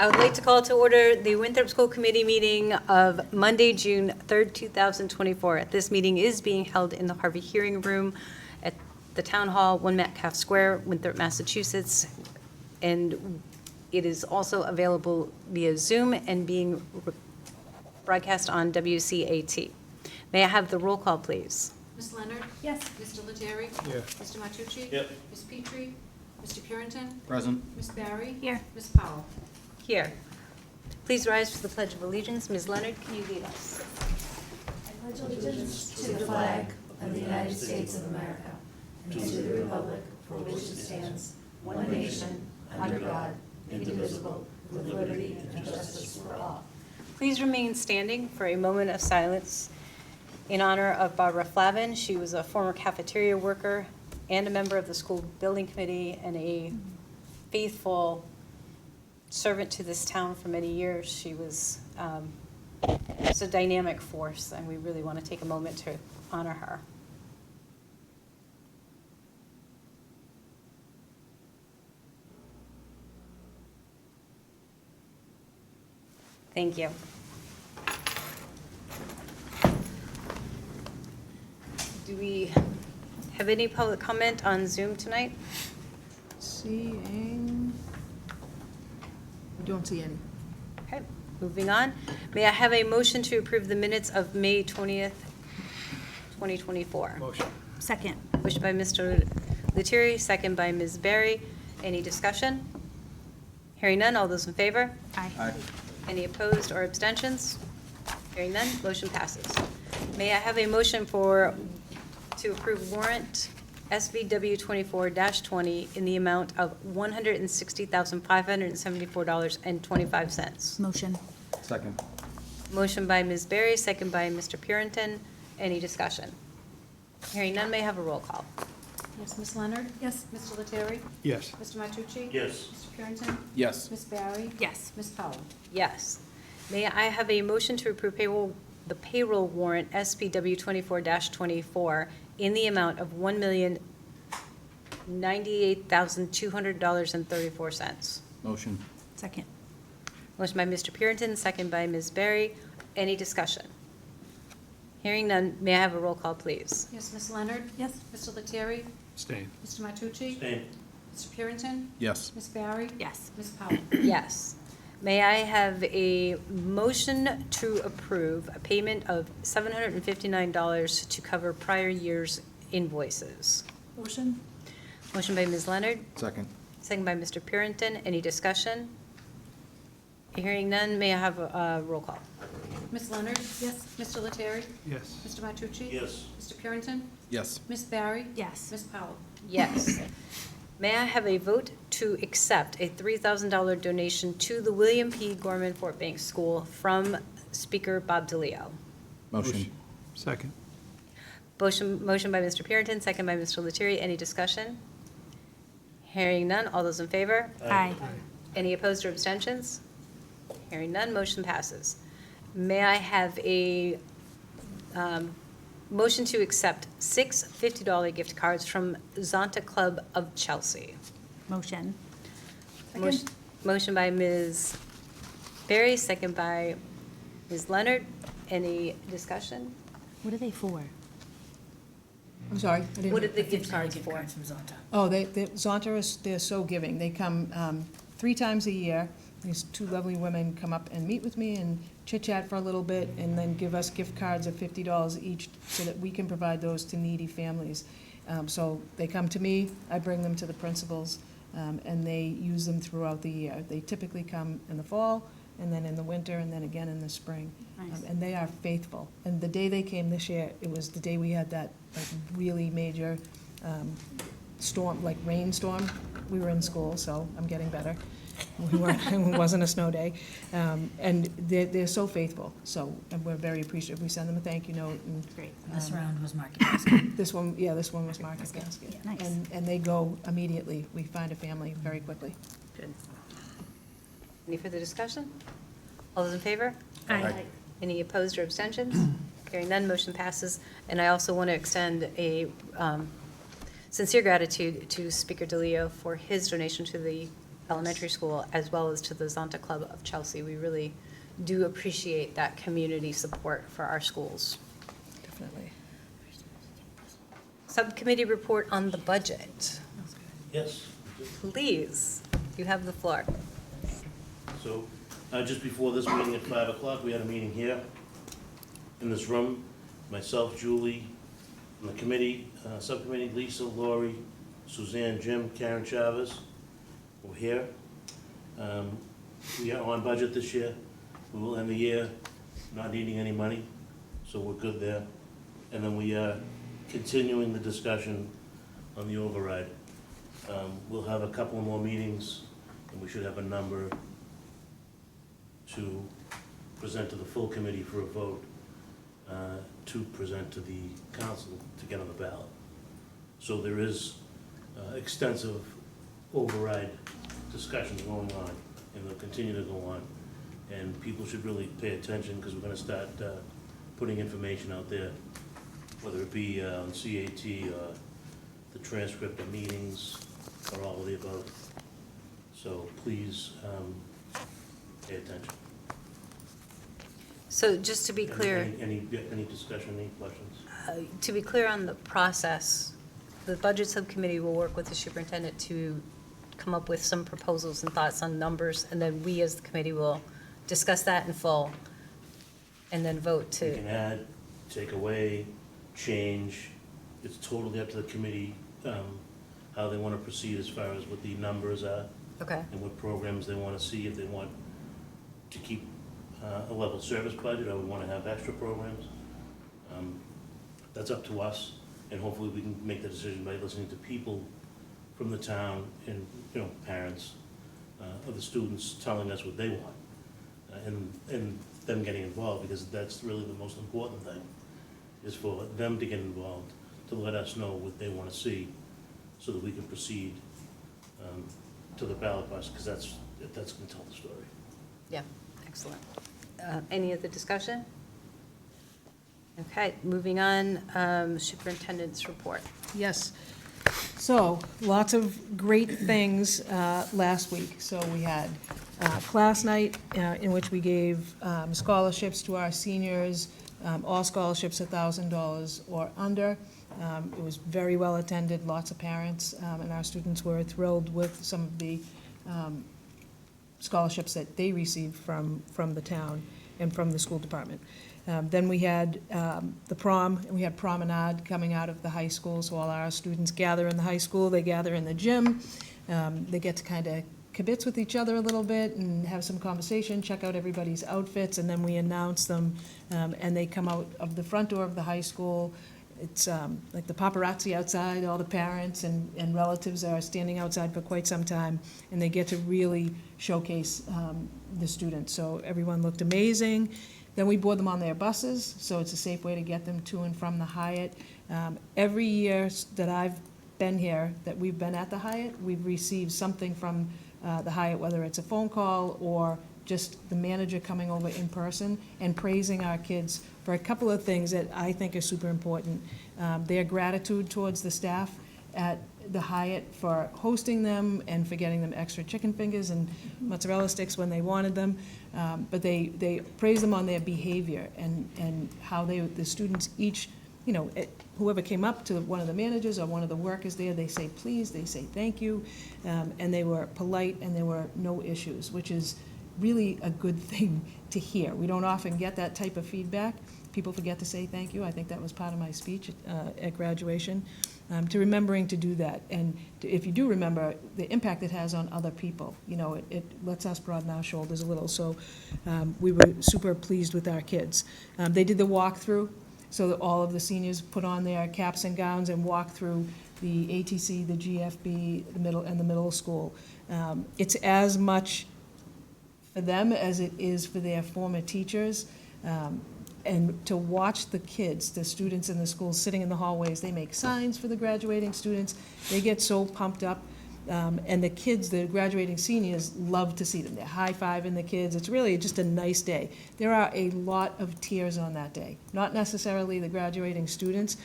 I would like to call to order the Winthrop School Committee meeting of Monday, June 3rd, 2024. This meeting is being held in the Harvey Hearing Room at the Town Hall, 1 Metcalf Square, Winthrop, Massachusetts. And it is also available via Zoom and being broadcast on WCAT. May I have the roll call, please? Ms. Leonard? Yes. Mr. Lettieri? Here. Mr. Matucci? Yep. Ms. Petrie? Mr. Purinton? Present. Ms. Barry? Here. Ms. Powell? Here. Please rise for the Pledge of Allegiance. Ms. Leonard, can you lead us? I pledge allegiance to the flag of the United States of America and to the republic for which it stands, one nation, under God, indivisible, with liberty and justice for all. Please remain standing for a moment of silence in honor of Barbara Flavin. She was a former cafeteria worker and a member of the school building committee and a faithful servant to this town for many years. She was just a dynamic force, and we really want to take a moment to honor her. Thank you. Do we have any public comment on Zoom tonight? Seeing, we don't see any. Okay, moving on. May I have a motion to approve the minutes of May 20th, 2024? Motion. Second. Motion by Mr. Lettieri, second by Ms. Berry. Any discussion? Hearing none, all those in favor? Aye. Any opposed or abstentions? Hearing none, motion passes. May I have a motion to approve warrant SVW 24-20 in the amount of $160,574.25. Motion. Second. Motion by Ms. Berry, second by Mr. Purinton. Any discussion? Hearing none, may I have a roll call? Yes, Ms. Leonard? Yes. Mr. Lettieri? Yes. Mr. Matucci? Yes. Mr. Purinton? Yes. Ms. Barry? Yes. Ms. Powell? Yes. May I have a motion to approve the payroll warrant SPW 24-24 in the amount of $1,098,200.34. Motion. Second. Motion by Mr. Purinton, second by Ms. Berry. Any discussion? Hearing none, may I have a roll call, please? Yes, Ms. Leonard? Yes. Mr. Lettieri? Abstain. Mr. Matucci? Abstain. Mr. Purinton? Yes. Ms. Barry? Yes. Ms. Powell? Yes. May I have a motion to approve a payment of $759 to cover prior year's invoices? Motion. Motion by Ms. Leonard, Second. second by Mr. Purinton. Any discussion? Hearing none, may I have a roll call? Ms. Leonard? Yes. Mr. Lettieri? Yes. Mr. Matucci? Yes. Mr. Purinton? Yes. Ms. Barry? Yes. Ms. Powell? Yes. May I have a vote to accept a $3,000 donation to the William P. Gorman Fort Bank School from Speaker Bob DeLeo? Motion. Second. Motion by Mr. Purinton, second by Mr. Lettieri. Any discussion? Hearing none, all those in favor? Aye. Any opposed or abstentions? Hearing none, motion passes. May I have a motion to accept 6 $50 gift cards from Zonta Club of Chelsea? Motion. Motion by Ms. Berry, second by Ms. Leonard. Any discussion? What are they for? I'm sorry, I didn't. What are the gift cards for? Oh, Zonta they're so giving. They come 3 times a year. These 2 lovely women come up and meet with me and chit-chat for a little bit and then give us gift cards of $50 each so that we can provide those to needy families. So they come to me, I bring them to the principals, and they use them throughout the year. They typically come in the fall, and then in the winter, and then again in the spring. Nice. And they are faithful. And the day they came this year, it was the day we had that really major storm, like rainstorm. We were in school, so I'm getting better. It wasn't a snow day. And they're so faithful, so and we're very appreciative. We send them a thank you note. And, Great. This round was market basket. this one was Market Basket. Yeah, nice. And they go immediately. We find a family very quickly. Good. Any further discussion? All those in favor? Aye. Any opposed or abstentions? Hearing none, motion passes. And I also want to extend a sincere gratitude to Speaker DeLeo for his donation to the Elementary School, as well as to the Zonta Club of Chelsea. We really do appreciate that community support for our schools. Definitely. Subcommittee report on the budget. Yes. Please, you have the floor. So, just before this meeting at 5 o'clock, we had a meeting here in this room. Myself, Julie, from the committee, subcommittee, Lisa, Lori, Suzanne, Jim, Karen Chavez were here. We are on budget this year. We will end the year not needing any money, so we're good there. And then we are continuing the discussion on the override. We'll have a couple more meetings, and we should have a number to present to the full committee for a vote, to present to the council to get on the ballot. So there is extensive override discussions going on, and they'll continue to go on. And people should really pay attention, because we're gonna start putting information out there, whether it be on CAT or the transcript of meetings, or all of the above. So please pay attention. So just to be clear, Any discussion, any questions? to be clear on the process, the budget subcommittee will work with the superintendent to come up with some proposals and thoughts on numbers, and then we as the committee will discuss that in full, and then vote You to, can add, take away, change. It's totally up to the committee, how they want to proceed as far as what the numbers are okay, and what programs they want to see, if they want to keep a level service budget, or we want to have extra programs. That's up to us, and hopefully we can make the decision by listening to people from the town and, parents of the students telling us what they want, and them getting involved, because that's really the most important thing, is for them to get involved, to let us know what they want to see, so that we can proceed to the ballot box, because that's going to tell the story. yeah, excellent. Any other discussion? Okay, moving on, superintendent's report. Yes. So, lots of great things last week. So we had class night in which we gave scholarships to our seniors, all scholarships $1,000 or under. It was very well attended, lots of parents, and our students were thrilled with some of the scholarships that they received from the town and from the school department. Then we had the prom, and we had promenade coming out of the high school, so all our students gather in the high school, they gather in the gym, they get to kind of kibitz with each other a little bit and have some conversation, check out everybody's outfits, and then we announce them, and they come out of the front door of the high school. It's like the paparazzi outside, all the parents and relatives are standing outside for quite some time, and they get to really showcase the students. So everyone looked amazing. Then we board them on their buses, so it's a safe way to get them to and from the Hyatt. Every year that I've been here, that we've been at the Hyatt, we've received something from the Hyatt, whether it's a phone call or just the manager coming over in person and praising our kids for a couple of things that I think are super important. Their gratitude towards the staff at the Hyatt for hosting them and for getting them extra chicken fingers and mozzarella sticks when they wanted them. But they praise them on their behavior and how the students each, whoever came up to one of the managers or one of the workers there, they say please, they say thank you, and they were polite and there were no issues, which is really a good thing to hear. We don't often get that type of feedback. People forget to say thank you. I think that was part of my speech at graduation, to remembering to do that. And if you do remember, the impact it has on other people, it lets us broaden our shoulders a little. So we were super pleased with our kids. They did the walkthrough, so that all of the seniors put on their caps and gowns and walked through the ATC, the GFB, the middle school. It's as much for them as it is for their former teachers. And to watch the kids, the students in the school sitting in the hallways, they make signs for the graduating students. They get so pumped up. And the kids, the graduating seniors, love to see them. They're high-fiving the kids. It's really just a nice day. There are a lot of tears on that day, not necessarily the graduating students,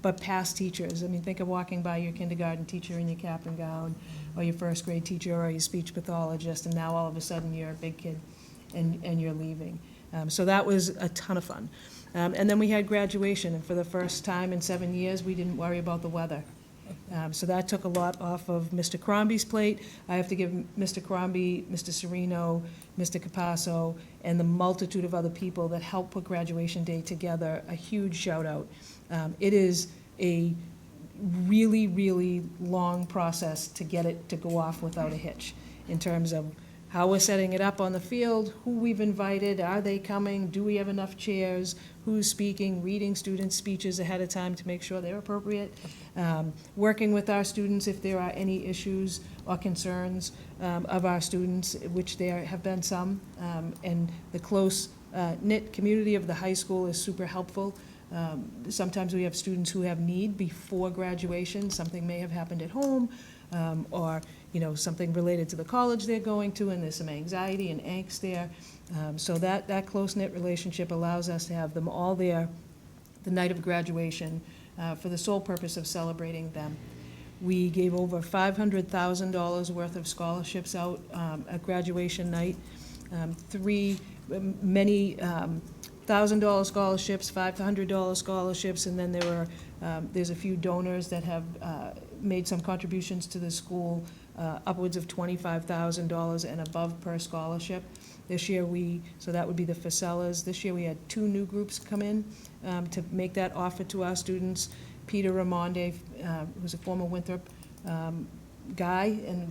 but past teachers. I mean, think of walking by your kindergarten teacher in your cap and gown, or your first grade teacher, or your speech pathologist, and now all of a sudden you're a big kid and you're leaving. So that was a ton of fun. And then we had graduation, and for the first time in 7 years, we didn't worry about the weather. So that took a lot off of Mr. Crombie's plate. I have to give Mr. Crombie, Mr. Serino, Mr. Capasso, and the multitude of other people that helped put graduation day together a huge shout out. It is a really, really long process to get it to go off without a hitch, in terms of how we're setting it up on the field, who we've invited, are they coming, do we have enough chairs, who's speaking, reading students' speeches ahead of time to make sure they're appropriate, working with our students if there are any issues or concerns of our students, which there have been some, and the close knit community of the high school is super helpful. Sometimes we have students who have need before graduation. Something may have happened at home, or something related to the college they're going to, and there's some anxiety and angst there. So that close-knit relationship allows us to have them all there the night of graduation for the sole purpose of celebrating them. We gave over $500,000 worth of scholarships out at graduation night. Many $1,000 scholarships, $500 scholarships, and then there's a few donors that have made some contributions to the school, upwards of $25,000 and above per scholarship. This year so that would be the Facellas. This year we had 2 new groups come in to make that offer to our students. Peter Ramonde, who's a former Winthrop guy and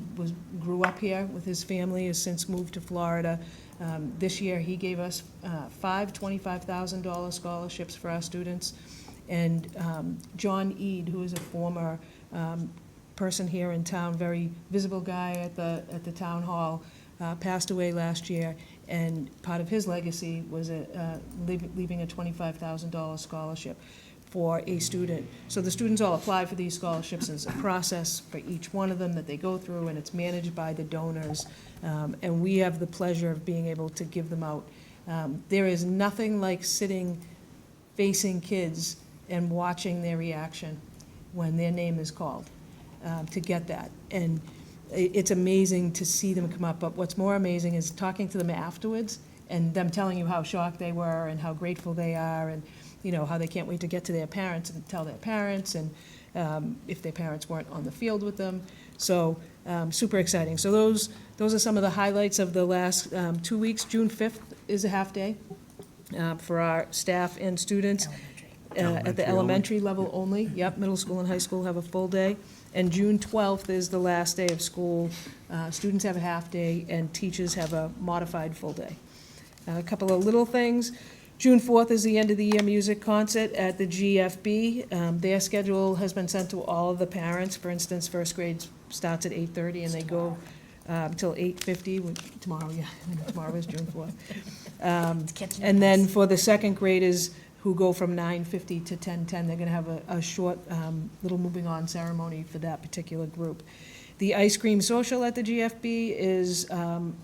grew up here with his family, has since moved to Florida. This year he gave us 5 $25,000 scholarships for our students. And John Eade, who is a former person here in town, very visible guy at the town hall, passed away last year, and part of his legacy was leaving a $25,000 scholarship for a student. So the students all apply for these scholarships. There's a process for each one of them that they go through, and it's managed by the donors. And we have the pleasure of being able to give them out. There is nothing like sitting facing kids and watching their reaction when their name is called, to get that. And it's amazing to see them come up, but what's more amazing is talking to them afterwards and them telling you how shocked they were and how grateful they are, and how they can't wait to get to their parents and tell their parents, and if their parents weren't on the field with them. So super exciting. So those are some of the highlights of the last 2 weeks. June 5th is a half day for our staff and students. At the elementary level only. Yep, middle school and high school have a full day. And June 12th is the last day of school. Students have a half day, and teachers have a modified full day. A couple of little things. June 4th is the end of the year music concert at the GFB. Their schedule has been sent to all of the parents. For instance, first grade starts at 8:30 and they go till 8:50, tomorrow, yeah, tomorrow is June 4th. And then for the second graders who go from 9:50 to 10:10, they're gonna have a short little moving on ceremony for that particular group. The ice cream social at the GFB is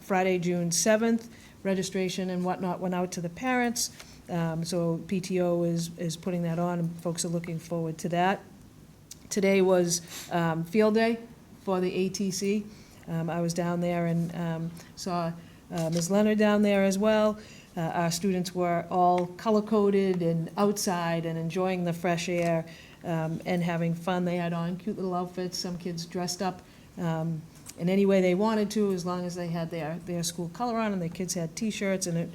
Friday, June 7th. Registration and whatnot went out to the parents. So PTO is putting that on, and folks are looking forward to that. Today was field day for the ATC. I was down there and saw Ms. Leonard down there as well. Our students were all color-coded and outside and enjoying the fresh air and having fun. They had on cute little outfits. Some kids dressed up in any way they wanted to, as long as they had their school color on, and the kids had T-shirts, and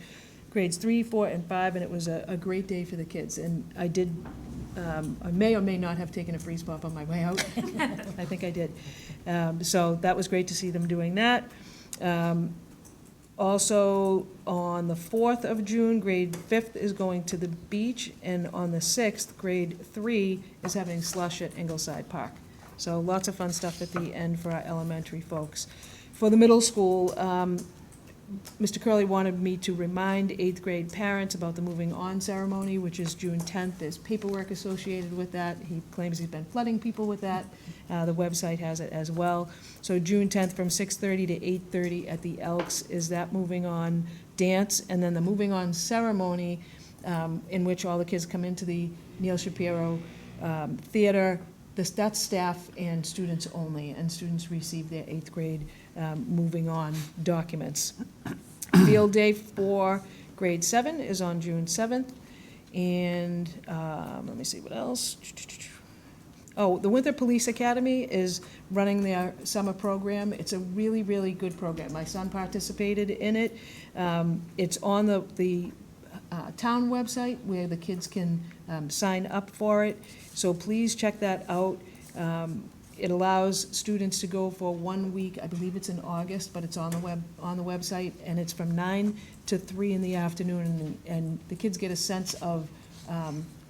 grades 3, 4, and 5, and it was a great day for the kids. And I may or may not have taken a freeze pop on my way out. I think I did. So that was great to see them doing that. Also, on the 4th of June, grade 5th is going to the beach, and on the 6th, grade 3 is having slush at Ingleside Park. So lots of fun stuff at the end for our elementary folks. For the middle school, Mr. Curley wanted me to remind eighth grade parents about the moving on ceremony, which is June 10th. There's paperwork associated with that. He claims he's been flooding people with that. The website has it as well. So June 10th from 6:30 to 8:30 at the Elks is that moving on dance. And then the moving on ceremony, in which all the kids come into the Neil Shapiro Theater. That's staff and students only, and students receive their eighth grade moving on documents. Field day for grade 7 is on June 7th, and let me see what else. Oh, the Winthrop Police Academy is running their summer program. It's a really, really good program. My son participated in it. It's on the town website where the kids can sign up for it. So please check that out. It allows students to go for 1 week, I believe it's in August, but it's on the website, and it's from 9 to 3 in the afternoon, and the kids get a sense of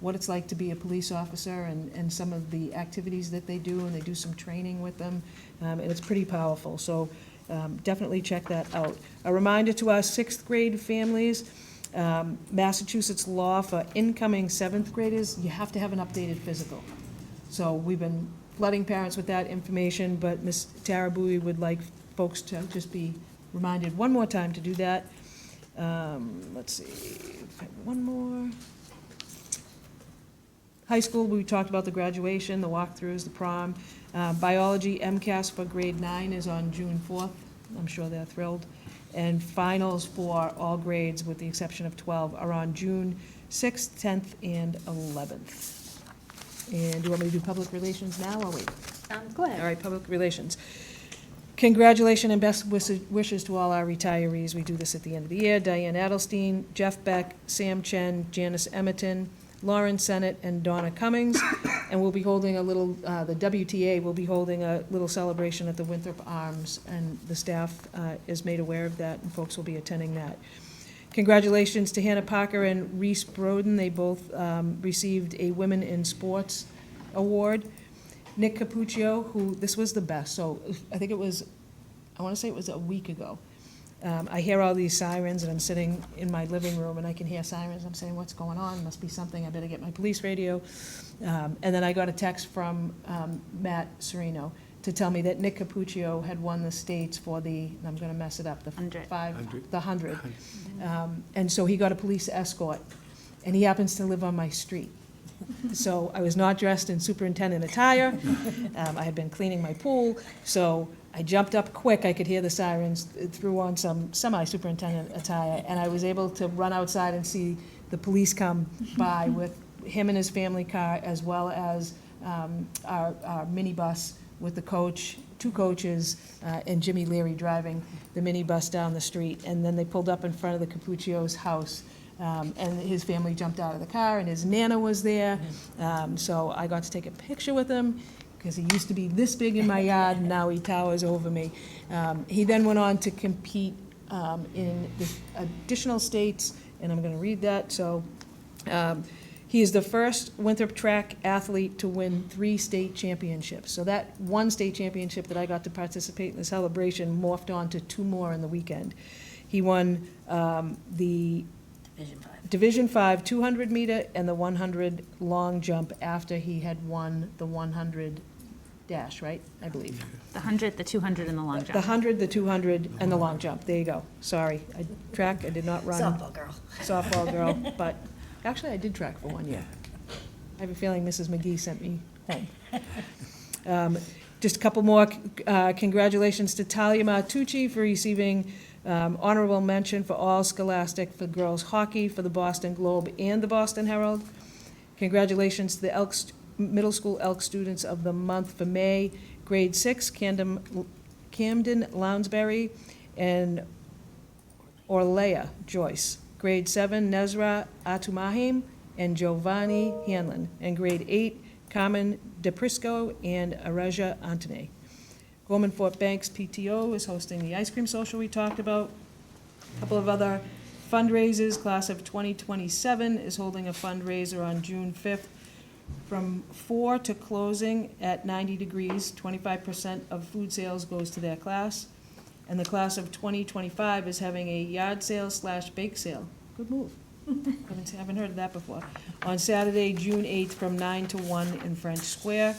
what it's like to be a police officer and some of the activities that they do, and they do some training with them, and it's pretty powerful. So definitely check that out. A reminder to our 6th grade families, Massachusetts law for incoming 7th graders, you have to have an updated physical. So we've been flooding parents with that information, but Ms. Tara Bowie would like folks to just be reminded one more time to do that. Let's see, one more. High school, we talked about the graduation, the walkthroughs, the prom. Biology MCAS for grade 9 is on June 4th. I'm sure they're thrilled. And finals for all grades, with the exception of 12, are on June 6th, 10th, and 11th. And do you want me to do public relations now, or wait? Go ahead. All right, public relations. Congratulations and best wishes to all our retirees. We do this at the end of the year. Diane Adelstein, Jeff Beck, Sam Chen, Janice Emerton, Lauren Sennett, and Donna Cummings. And we'll be holding a little, the WTA will be holding a little celebration at the Winthrop Arms, and the staff is made aware of that, and folks will be attending that. Congratulations to Hannah Parker and Reese Broden. They both received a Women in Sports Award. Nick Capuccio, who, this was the best, so I think it was, I want to say it was a week ago. I hear all these sirens, and I'm sitting in my living room, and I can hear sirens. I'm saying, what's going on? Must be something. I better get my police radio. And then I got a text from Matt Serino to tell me that Nick Capuccio had won the states for the, and I'm going to mess it up, the 100. And so he got a police escort, and he happens to live on my street. So I was not dressed in superintendent attire. I had been cleaning my pool, so I jumped up quick. I could hear the sirens, threw on some semi-superintendent attire, and I was able to run outside and see the police come by with him and his family car, as well as our minibus with the coach, 2 coaches, and Jimmy Leary driving the minibus down the street. And then they pulled up in front of the Capuccio's house. And his family jumped out of the car, and his Nana was there. So I got to take a picture with him, because he used to be this big in my yard, and now he towers over me. He then went on to compete in the additional states, and I'm going to read that. So he is the first Winthrop track athlete to win 3 state championships. So that 1 state championship that I got to participate in the celebration morphed on to 2 more in the weekend. He won the Division 5 200 meter and the 100 long jump after he had won the 100 dash, right? I believe. The 100, the 200, and the long The jump. 100, the 200, and the long jump. There you go. Sorry. I did not run. Softball girl. Softball girl, but actually I did track for 1 year. I have a feeling Mrs. McGee sent me home. Just a couple more. Congratulations to Talia Martucci for receiving honorable mention for all scholastic for girls hockey for the Boston Globe and the Boston Herald. Congratulations to the Elks, middle school Elk students of the month for May. Grade 6, Camden Lounsbury and Orlea Joyce. Grade 7, Nezra Atumahim and Giovanni Hanlon. And grade 8, Carmen DePrisco and Areja Antone. Gorman Fort Banks PTO is hosting the ice cream social we talked about. A couple of other fundraisers. Class of 2027 is holding a fundraiser on June 5th from 4 to closing at 90 degrees. 25% of food sales goes to their class. And the class of 2025 is having a yard sale / bake sale. Good move. Haven't heard of that before. On Saturday, June 8th, from 9 to 1 in French Square.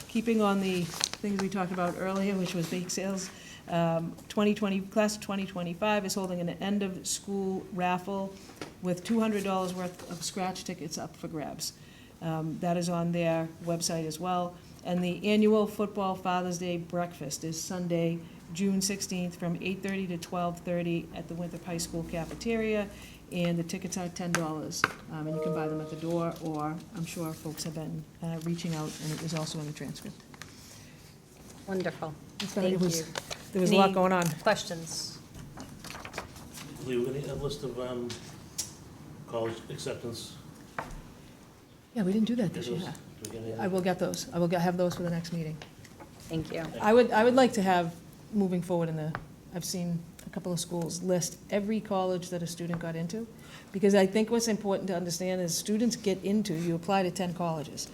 Keeping on the things we talked about earlier, which was bake sales, 2020, class of 2025 is holding an end-of-school raffle with $200 worth of scratch tickets up for grabs. That is on their website as well. And the annual Football Father's Day Breakfast is Sunday, June 16th, from 8:30 to 12:30 at the Winthrop High School cafeteria. And the tickets are $10, and you can buy them at the door, or I'm sure folks have been reaching out, and it was also in the transcript. Wonderful. It Thank was- you. There was a lot Any going on. Questions? Lee, we're gonna have a list of college acceptance. Yeah, we didn't do that this year. Do we get anything? I will get those. I will have those for the next meeting. Thank you. I would like to have, moving forward I've seen a couple of schools list every college that a student got into, because I think what's important to understand is students get into, you apply to 10 colleges,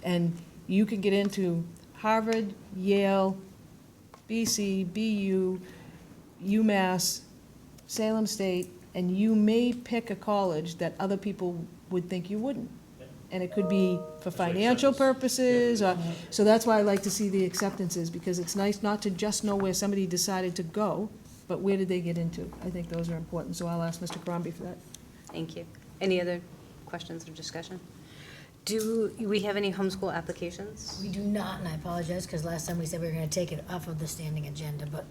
and you can get into Harvard, Yale, BC, BU, UMass, Salem State, and you may pick a college that other people would think you wouldn't. And it could be for financial purposes, or, so that's why I like to see the acceptances, because it's nice not to just know where somebody decided to go, but where did they get into? I think those are important, so I'll ask Mr. Crombie for that. Thank you. Any other questions or discussion? Do we have any homeschool applications? We do not, and I apologize, because last time we said we were gonna take it off of the standing agenda, but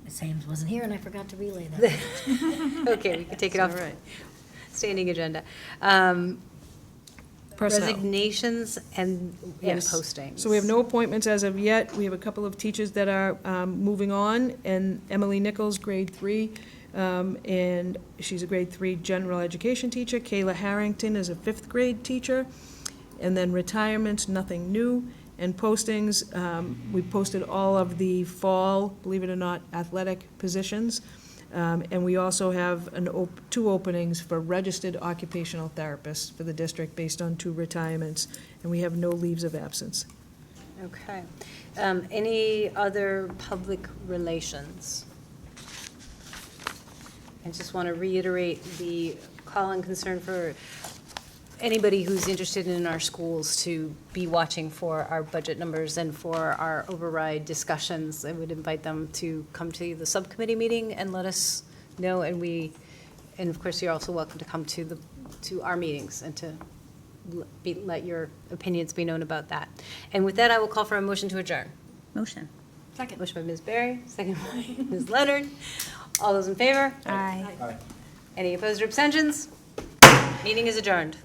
Ms. Ames wasn't here, and I forgot to relay that. Okay, we can take it off All right. standing agenda. Personnel. Resignations and Yes. postings. So we have no appointments as of yet. We have a couple of teachers that are moving on, and Emily Nichols, grade 3, and she's a grade 3 general education teacher. Kayla Harrington is a 5th grade teacher. And then retirements, nothing new. And postings, we posted all of the fall, believe it or not, athletic positions. And we also have 2 openings for registered occupational therapists for the district based on 2 retirements, and we have no leaves of absence. Okay. Any other public relations? I just want to reiterate the call and concern for anybody who's interested in our schools to be watching for our budget numbers and for our override discussions. I would invite them to come to the subcommittee meeting and let us know, and of course, you're also welcome to come to our meetings and to let your opinions be known about that. And with that, I will call for a motion to adjourn. Motion. Second. Motion by Ms. Berry, second by Ms. Leonard. All those in favor? Aye. Any opposed or abstentions? Meeting is adjourned.